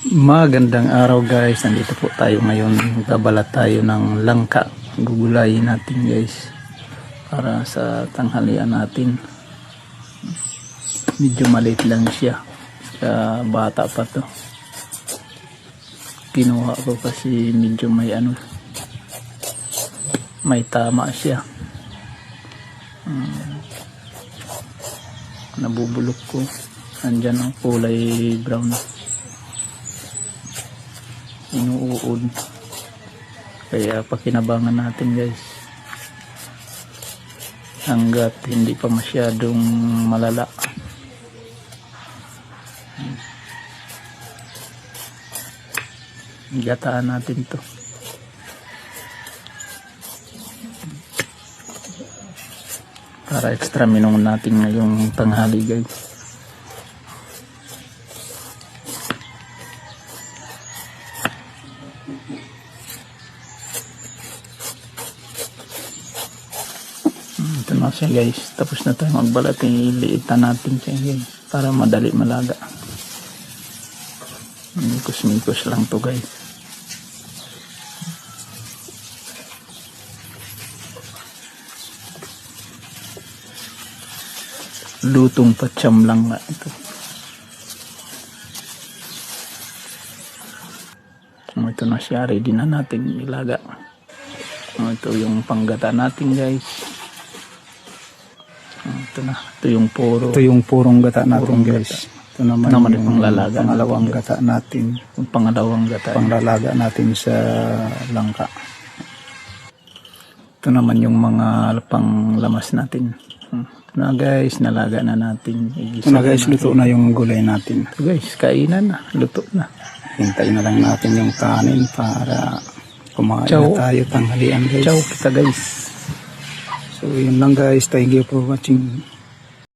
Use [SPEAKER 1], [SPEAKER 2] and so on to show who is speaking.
[SPEAKER 1] Magandang araw guys, nandito po tayo ngayon, gabalat tayo ng langka, gugulayin natin guys para sa tanghalian natin. Medyo maliit lang siya, bata pa to, kinuha ko kasi medyo may may tama siya. Nabubulok ko, andyan ang kulay brown, inuud, kaya pakinabangan natin guys hanggat hindi pa masyadong malala. Gataan natin to para extra minong natin ngayong tanghali guys. Ito na siya guys, tapos na tayo magbalat, iliitan natin siya guys para madali malaga. Mikos-mikos lang to guys. Lutong patsam lang na ito. Ito na siya, ready na natin ilaga. Ito yung panggata natin guys. Ito na, ito yung purong gata natin guys. Ito naman yung panglalaga, pangalawang gata natin. Yung pangalawang gata, panglalaga natin sa langka. Ito naman yung mga panglamas natin. Ito na guys, nalaga na natin. Ito na guys, luto na yung gulay natin. Ito guys, kainan na, luto na. Hintayin na lang natin yung kanin para kumain na tayo tanghalian guys. Ciao kita guys. So yun lang guys, thank you for watching.